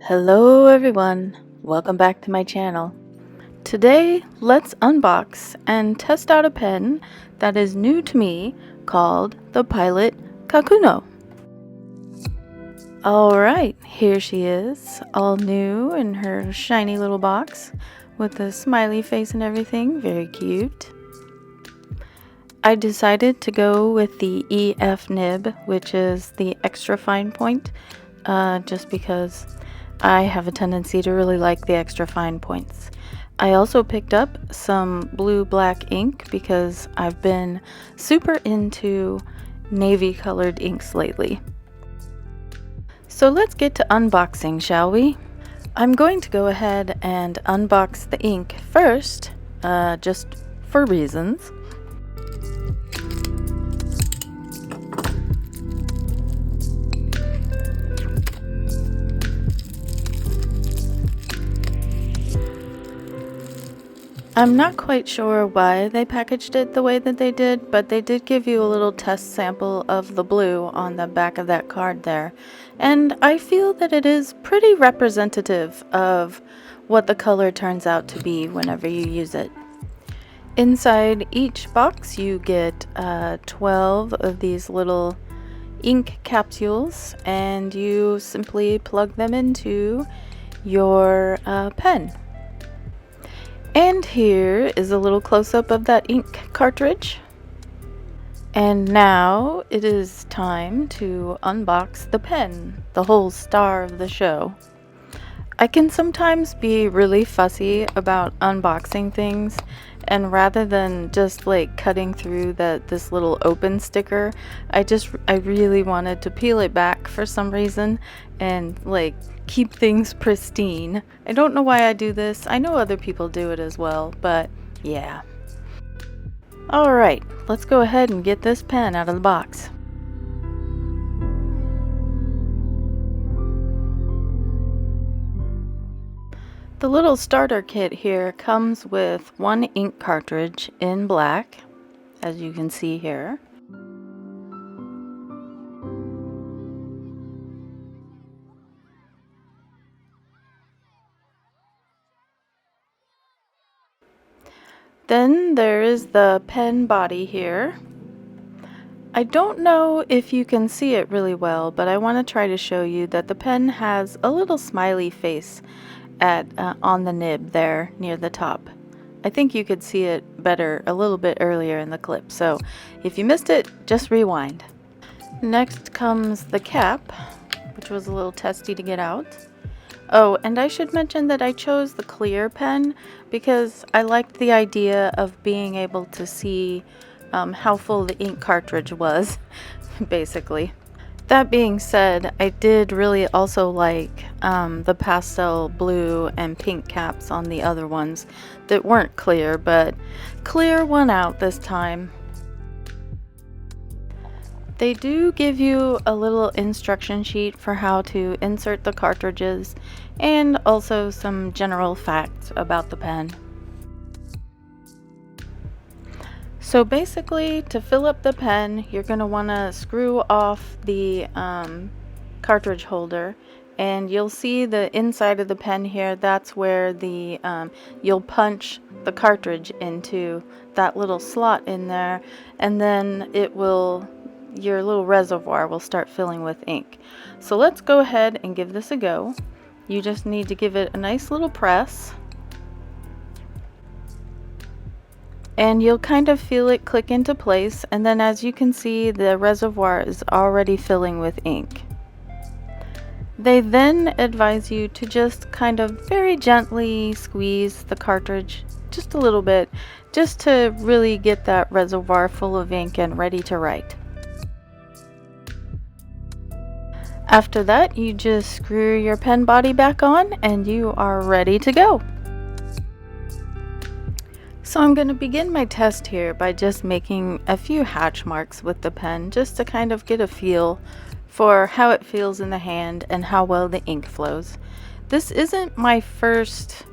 Hello everyone, welcome back to my channel. Today, let's unbox and test out a pen that is new to me called the Pilot Kakuno. Alright, here she is, all new in her shiny little box with a smiley face and everything, very cute. I decided to go with the EF nib, which is the extra fine point, just because I have a tendency to really like the extra fine points. I also picked up some blue-black ink because I've been super into navy colored inks lately. So let's get to unboxing, shall we? I'm going to go ahead and unbox the ink first, just for reasons. I'm not quite sure why they packaged it the way that they did, but they did give you a little test sample of the blue on the back of that card there. And I feel that it is pretty representative of what the color turns out to be whenever you use it. Inside each box you get 12 of these little ink capsules, and you simply plug them into your pen. And here is a little close-up of that ink cartridge. And now it is time to unbox the pen, the whole star of the show. I can sometimes be really fussy about unboxing things, and rather than just like cutting through this little open sticker, I really wanted to peel it back for some reason and like keep things pristine. I don't know why I do this. I know other people do it as well, but yeah. Alright, let's go ahead and get this pen out of the box. The little starter kit here comes with one ink cartridge in black, as you can see here. Then there is the pen body here. I don't know if you can see it really well, but I want to try to show you that the pen has a little smiley face on the nib there near the top. I think you could see it better a little bit earlier in the clip, so if you missed it, just rewind. Next comes the cap, which was a little testy to get out. Oh, and I should mention that I chose the clear pen because I liked the idea of being able to see how full the ink cartridge was, basically. That being said, I did really also like the pastel blue and pink caps on the other ones that weren't clear, but clear won out this time. They do give you a little instruction sheet for how to insert the cartridges and also some general facts about the pen. So basically, to fill up the pen, you're going to want to screw off the cartridge holder, and you'll see the inside of the pen here. That's where the you'll punch the cartridge into that little slot in there, and then your little reservoir will start filling with ink. So let's go ahead and give this a go. You just need to give it a nice little press, and you'll kind of feel it click into place, and then as you can see, the reservoir is already filling with ink. They then advise you to just kind of very gently squeeze the cartridge just a little bit, just to really get that reservoir full of ink and ready to write. After that, you just screw your pen body back on and you are ready to go. So I'm going to begin my test here by just making a few hatch marks with the pen, just to kind of get a feel for how it feels in the hand and how well the ink flows. This isn't my first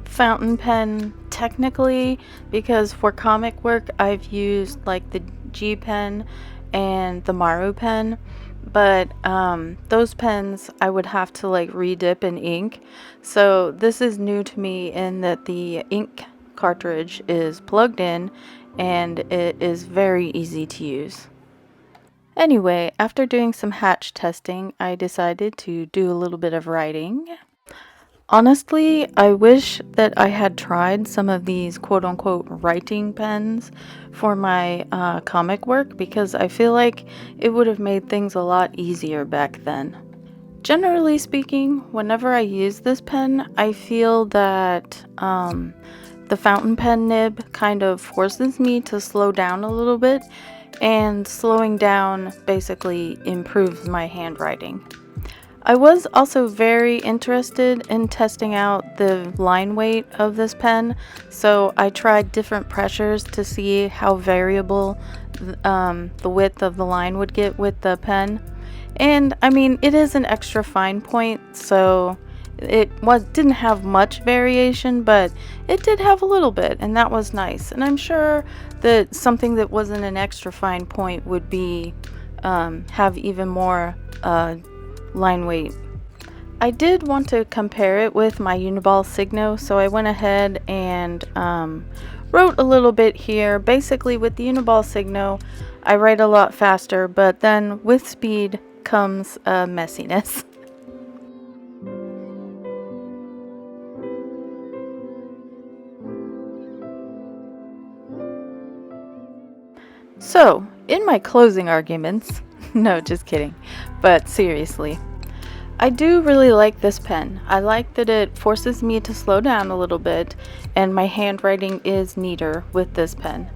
fountain pen technically, because for comic work I've used like the G pen and the Maru pen, but those pens I would have to like re-dip in ink. So this is new to me in that the ink cartridge is plugged in and it is very easy to use. Anyway, after doing some hatch testing, I decided to do a little bit of writing. Honestly, I wish that I had tried some of these quote-unquote writing pens for my comic work, because I feel like it would have made things a lot easier back then. Generally speaking, whenever I use this pen, I feel that the fountain pen nib kind of forces me to slow down a little bit, and slowing down basically improves my handwriting. I was also very interested in testing out the line weight of this pen, so I tried different pressures to see how variable the width of the line would get with the pen. And I mean, it is an extra fine point, so it didn't have much variation, but it did have a little bit, and that was nice. And I'm sure that something that wasn't an extra fine point would be have even more line weight. I did want to compare it with my Uniball Signo, so I went ahead and wrote a little bit here. Basically, with the Uniball Signo, I write a lot faster, but then with speed comes messiness. So, in my closing arguments, no, just kidding, but seriously, I do really like this pen. I like that it forces me to slow down a little bit, and my handwriting is neater with this pen.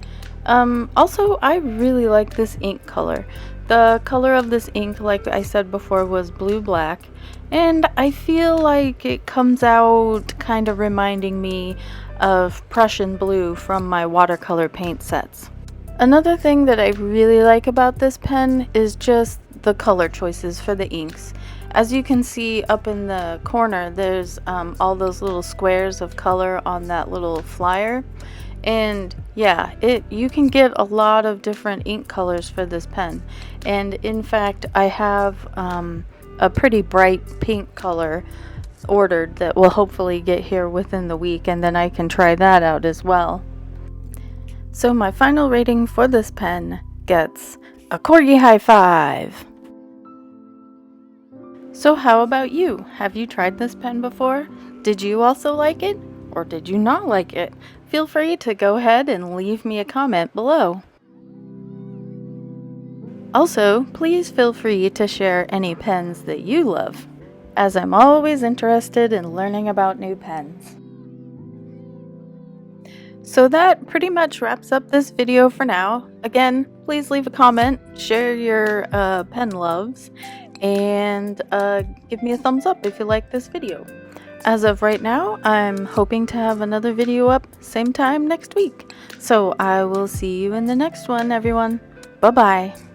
Also, I really like this ink color. The color of this ink, like I said before, was blue-black, and I feel like it comes out kind of reminding me of Prussian blue from my watercolor paint sets. Another thing that I really like about this pen is just the color choices for the inks. As you can see up in the corner, there's all those little squares of color on that little flyer. And yeah, you can get a lot of different ink colors for this pen. And in fact, I have a pretty bright pink color ordered that will hopefully get here within the week, and then I can try that out as well. So my final rating for this pen gets a Corgi High 5. So how about you? Have you tried this pen before? Did you also like it? Or did you not like it? Feel free to go ahead and leave me a comment below. Also, please feel free to share any pens that you love, as I'm always interested in learning about new pens. So that pretty much wraps up this video for now. Again, please leave a comment, share your pen loves, and give me a thumbs up if you like this video. As of right now, I'm hoping to have another video up same time next week. So I will see you in the next one, everyone. Bye-bye.